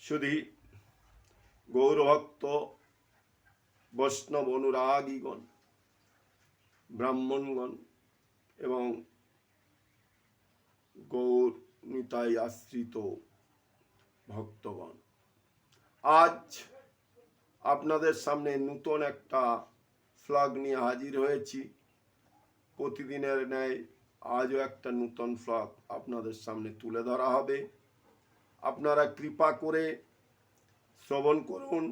শুধু গৌরভক্ত বৈষ্ণব অনুরাগীগণ, ব্রাহ্মণগণ এবং গৌর নিতাই আশ্রিত ভক্তগণ, আজ আপনাদের সামনে নূতন একটা ফ্লগ নিয়ে হাজির হয়েছি। প্রতিদিনের ন্যায় আজও একটা নূতন ফ্লগ আপনাদের সামনে তুলে ধরা হবে। আপনারা কৃপা করে শ্রবণ করুন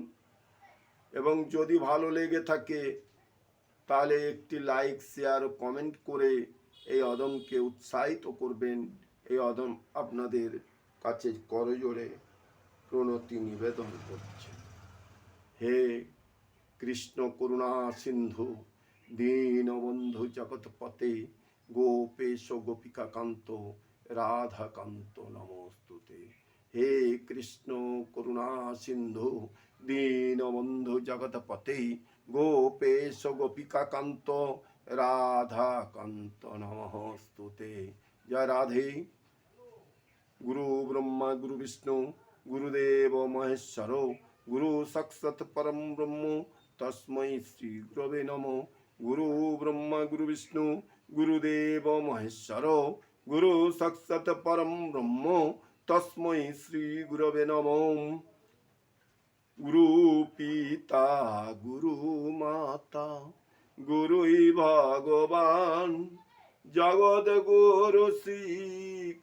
এবং যদি ভালো লেগে থাকে তাহলে একটি লাইক, শেয়ার ও কমেন্ট করে এই অদমকে উৎসাহিত করবেন। এই অদম আপনাদের কাছে করজোড়ে প্রণতি নিবেদন করছে। হে কৃষ্ণ করুণা সিন্ধু দীনবন্ধু জগৎপতে গোপেশ গোপিকা কান্ত রাধাকান্ত নমস্তুতে। হে কৃষ্ণ করুণা সিন্ধু দীনবন্ধু জগৎপতে গোপেশ গোপিকা কান্ত রাধাকান্ত নমস্তুতে। জয় রাধে। গুরু ব্রহ্মা গুরু বিষ্ণু গুরুদেব মহেশ্বর গুরু সাক্ষাৎ পরম ব্রহ্ম তস্मै শ্রী গুরবে নমঃ। গুরু ব্রহ্মা গুরু বিষ্ণু গুরুদেব মহেশ্বর গুরু সাক্ষাৎ পরম ব্রহ্ম তস্मै শ্রী গুরবে নমঃ। গুরু পিতা গুরু মাতা গুরুই ভগবান জগৎ গুরু শ্রী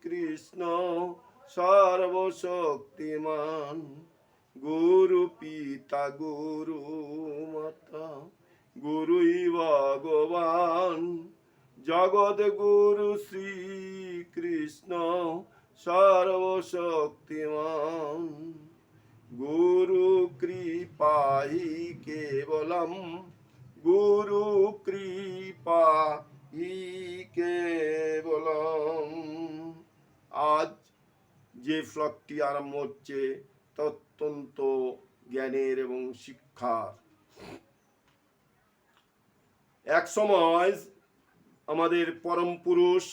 কৃষ্ণ সর্বশক্তিমান। গুরু পিতা গুরু মাতা গুরুই ভগবান জগৎ গুরু শ্রী কৃষ্ণ সর্বশক্তিমান। গুরু কৃপাহি কেবলম গুরু কৃপাহি কেবলম। আজ যে ফ্লগটি আরম্ভ হচ্ছে তা অত্যন্ত জ্ঞানের এবং শিক্ষার। এক সময় আমাদের পরম পুরুষ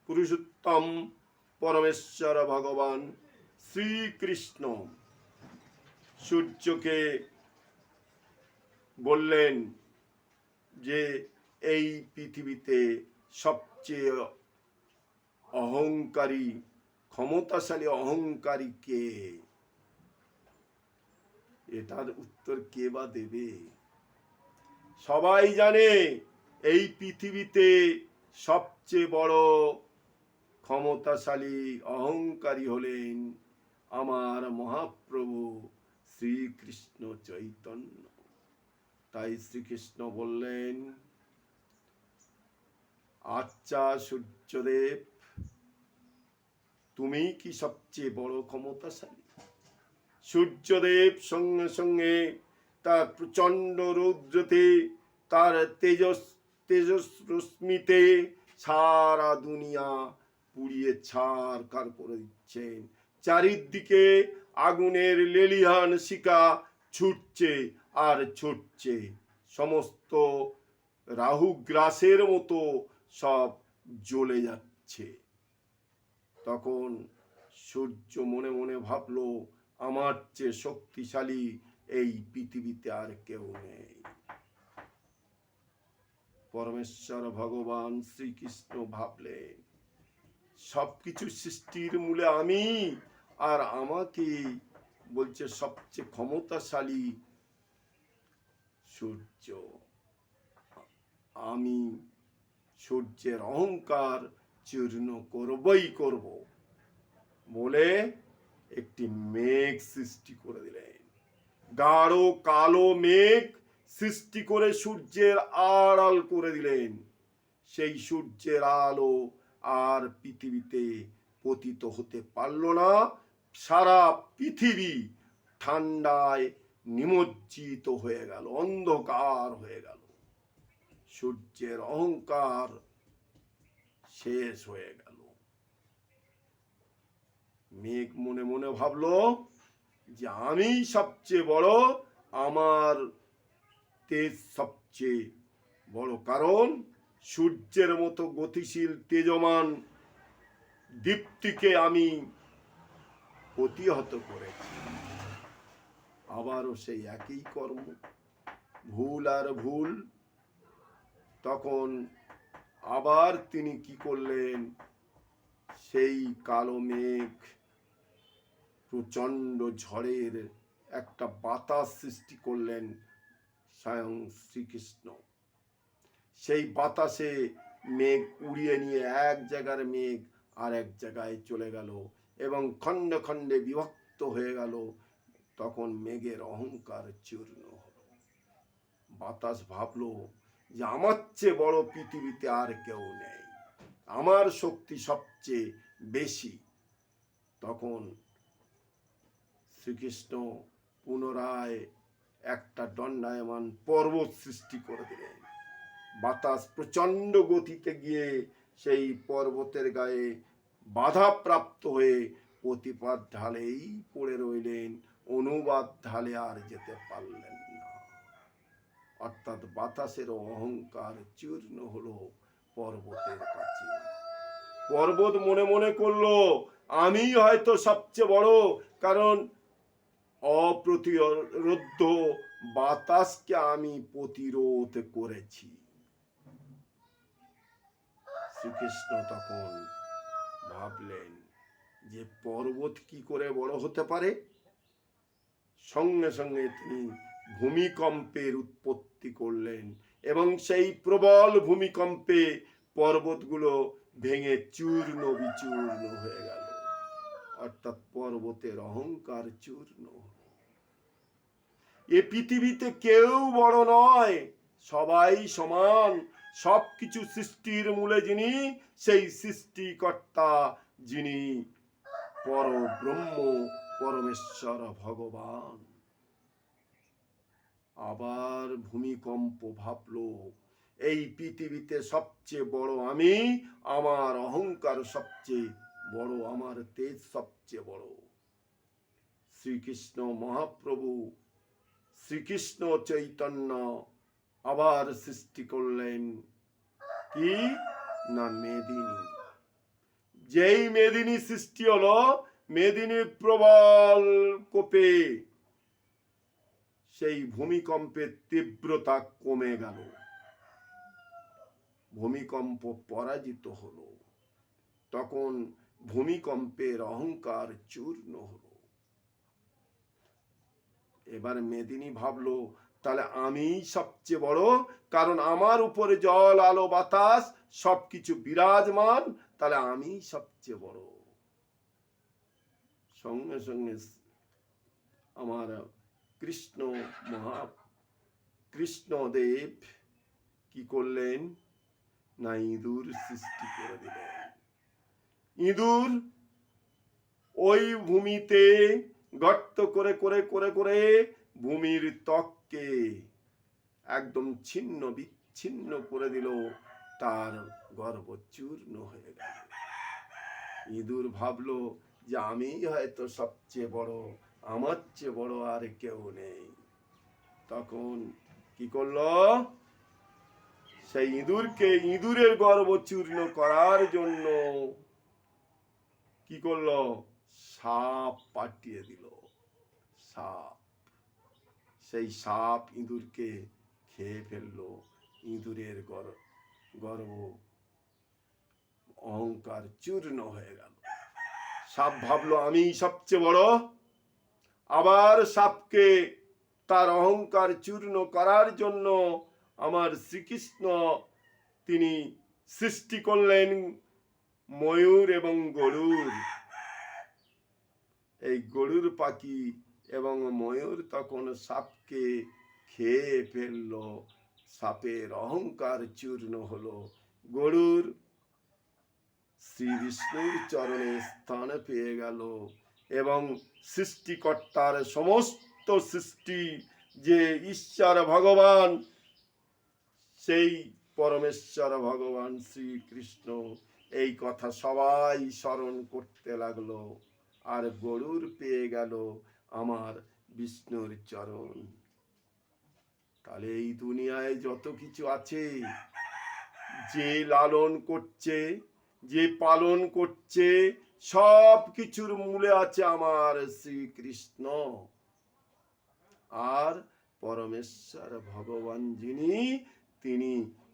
পুরুষোত্তম পরমেশ্বর ভগবান শ্রীকৃষ্ণ সূর্যকে বললেন যে এই পৃথিবীতে সবচেয়ে অহংকারী ক্ষমতাশালী অহংকারী কে? এটার উত্তর কে বা দেবে? সবাই জানে এই পৃথিবীতে সবচেয়ে বড় ক্ষমতাশালী অহংকারী হলেন আমার মহাপ্রভু শ্রীকৃষ্ণ চৈতন্য। তাই শ্রীকৃষ্ণ বললেন, আচ্ছা সূর্যদেব, তুমি কি সবচেয়ে বড় ক্ষমতাশালী? সূর্যদেব সঙ্গে সঙ্গে তার প্রচণ্ড রৌদ্রতে, তার তেজস রশ্মিতে সারা দুনিয়া পুড়িয়ে ছারখার করে দিচ্ছেন। চারিদিকে আগুনের লেলিহান শিখা ছুটছে আর ছুটছে, সমস্ত রাহু গ্রাসের মতো সব জ্বলে যাচ্ছে। তখন সূর্য মনে মনে ভাবলো, আমার চেয়ে শক্তিশালী এই পৃথিবীতে আর কেউ নেই। পরমেশ্বর ভগবান শ্রীকৃষ্ণ ভাবলেন, সবকিছু সৃষ্টির মূলে আমি, আর আমাকে বলছে সবচেয়ে ক্ষমতাশালী সূর্য। আমি সূর্যের অহংকার চূর্ণ করবই করব বলে একটি মেঘ সৃষ্টি করে দিলেন। গাঢ় কালো মেঘ সৃষ্টি করে সূর্যের আড়াল করে দিলেন। সেই সূর্যের আলো আর পৃথিবীতে পতিত হতে পারল না। সারা পৃথিবী ঠান্ডায় নিমজ্জিত হয়ে গেল, অন্ধকার হয়ে গেল। সূর্যের অহংকার শেষ হয়ে গেল। মেঘ মনে মনে ভাবলো যে আমি সবচেয়ে বড়, আমার তেজ সবচেয়ে বড়, কারণ সূর্যের মতো গতিশীল তেজমান দীপ্তিকে আমি প্রতিহত করেছি। আবারও সেই একই কর্ম, ভুল আর ভুল। তখন আবার তিনি কি করলেন, সেই কালো মেঘ, প্রচণ্ড ঝড়ের একটা বাতাস সৃষ্টি করলেন স্বয়ং শ্রীকৃষ্ণ। সেই বাতাসে মেঘ উড়িয়ে নিয়ে এক জায়গার মেঘ আর এক জায়গায় চলে গেল এবং খণ্ডে খণ্ডে বিভক্ত হয়ে গেল। তখন মেঘের অহংকার চূর্ণ হলো। বাতাস ভাবলো যে আমার চেয়ে বড় পৃথিবীতে আর কেউ নেই, আমার শক্তি সবচেয়ে বেশি। তখন শ্রীকৃষ্ণ পুনরায় একটা দণ্ডায়মান পর্বত সৃষ্টি করে দিলেন। বাতাস প্রচণ্ড গতিতে গিয়ে সেই পর্বতের গায়ে বাধাপ্রাপ্ত হয়ে প্রতিপাদ ঢালেই পড়ে রইলেন, অনুবাদ ঢালে আর যেতে পারলেন না। অর্থাৎ বাতাসের অহংকার চূর্ণ হলো পর্বতের কাছে। পর্বত মনে মনে করলো আমি হয়তো সবচেয়ে বড়, কারণ অপ্রতিরোধ্য বাতাসকে আমি প্রতিরোধ করেছি। শ্রীকৃষ্ণ তখন ভাবলেন যে পর্বত কি করে বড় হতে পারে। সঙ্গে সঙ্গে তিনি ভূমিকম্পের উৎপত্তি করলেন এবং সেই প্রবল ভূমিকম্পে পর্বতগুলো ভেঙে চূর্ণ বিচূর্ণ হয়ে গেল। অর্থাৎ পর্বতের অহংকার চূর্ণ হল। এ পৃথিবীতে কেউ বড় নয়, সবাই সমান। সবকিছু সৃষ্টির মূলে যিনি, সেই সৃষ্টিকর্তা যিনি পরব্রহ্ম, পরমেশ্বর ভগবান। আবার ভূমিকম্প ভাবলো এই পৃথিবীতে সবচেয়ে বড় আমি, আমার অহংকার সবচেয়ে বড়, আমার তেজ সবচেয়ে বড়। শ্রীকৃষ্ণ মহাপ্রভু, শ্রীকৃষ্ণ চৈতন্য আবার সৃষ্টি করলেন কি না মেদিনী। যেই মেদিনী সৃষ্টি হলো, মেদিনী প্রবল কোপে সেই ভূমিকম্পের তীব্রতা কমে গেল, ভূমিকম্প পরাজিত হলো। তখন ভূমিকম্পের অহংকার চূর্ণ হলো। এবার মেদিনী ভাবলো তাহলে আমি সবচেয়ে বড়, কারণ আমার উপরে জল আলো বাতাস সবকিছু বিরাজমান, তাহলে আমি সবচেয়ে বড়। সঙ্গে সঙ্গে আমার কৃষ্ণদেব কি করলেন না ইঁদুর সৃষ্টি করে দিলেন। ইঁদুর ওই ভূমিতে গর্ত করে করে করে করে ভূমির ত্বককে একদম ছিন্ন বিচ্ছিন্ন করে দিল, তার গর্ভ চূর্ণ হয়ে গেল। ইঁদুর ভাবলো যে আমি হয়তো সবচেয়ে বড়, আমার চেয়ে বড় আর কেউ নেই। তখন কি করলো, সেই ইঁদুরকে, ইঁদুরের গর্ভ চূর্ণ করার জন্য কি করলো, সাপ পাঠিয়ে দিল। সাপ, সেই সাপ ইঁদুরকে খেয়ে ফেললো। ইঁদুরের গর্ভ অহংকার চূর্ণ হয়ে গেল। সাপ ভাবলো আমি সবচেয়ে বড়। আবার সাপকে তার অহংকার চূর্ণ করার জন্য আমার শ্রীকৃষ্ণ তিনি সৃষ্টি করলেন ময়ূর এবং গরুর। এই গরুর পাখি এবং ময়ূর তখন সাপকে খেয়ে ফেলল। সাপের অহংকার চূর্ণ হলো। গরুর শ্রী বিষ্ণুর চরণে স্থান পেয়ে গেল এবং সৃষ্টিকর্তার সমস্ত সৃষ্টি যে ঈশ্বর ভগবান, সেই পরমেশ্বর ভগবান শ্রীকৃষ্ণ, এই কথা সবাই স্মরণ করতে লাগলো। আর গরুর পেয়ে গেল আমার বিষ্ণুর চরণ। তাহলে এই দুনিয়ায় যত কিছু আছে, যে লালন করছে, যে পালন করছে, সব কিছুর মূলে আছে আমার শ্রীকৃষ্ণ। আর পরমেশ্বর ভগবান যিনি, তিনি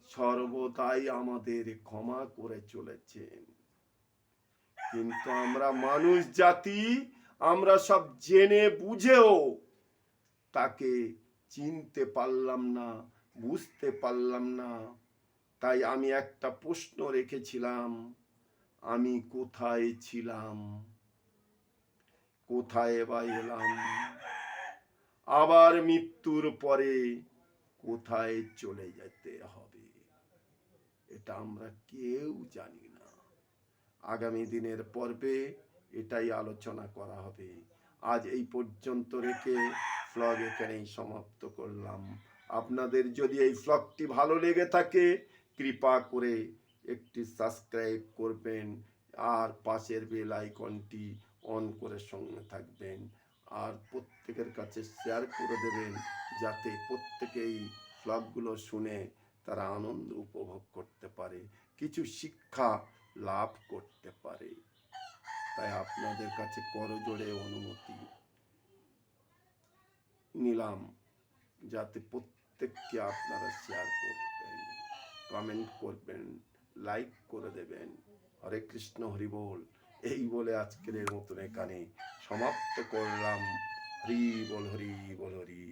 সর্বদাই আমাদের ক্ষমা করে চলেছেন। কিন্তু আমরা মানুষ জাতি, আমরা সব জেনে বুঝেও তাকে চিনতে পারলাম না, বুঝতে পারলাম না। তাই আমি একটা প্রশ্ন রেখেছিলাম, আমি কোথায় ছিলাম, কোথায় বা এলাম, আবার মৃত্যুর পরে কোথায় চলে যেতে হবে, এটা আমরা কেউ জানি না। আগামী দিনের পর্বে এটাই আলোচনা করা হবে। আজ এই পর্যন্ত রেখে ফ্লগ এখানেই সমাপ্ত করলাম। আপনাদের যদি এই ফ্লগটি ভালো লেগে থাকে, কৃপা করে একটি সাবস্ক্রাইব করবেন আর পাশের বেল আইকনটি অন করে সঙ্গে থাকবেন। আর প্রত্যেকের কাছে শেয়ার করে দেবেন, যাতে প্রত্যেকেই ফ্লগগুলো শুনে তারা আনন্দ উপভোগ করতে পারে, কিছু শিক্ষা লাভ করতে পারে। তাই আপনাদের কাছে করজোড়ে অনুমতি নিলাম, যাতে প্রত্যেককে আপনারা শেয়ার করবেন, কমেন্ট করবেন, লাইক করে দেবেন। হরে কৃষ্ণ, হরি বল। এই বলে আজকের মতন এখানে সমাপ্ত করলাম। হরি বল, হরি বল, হরি।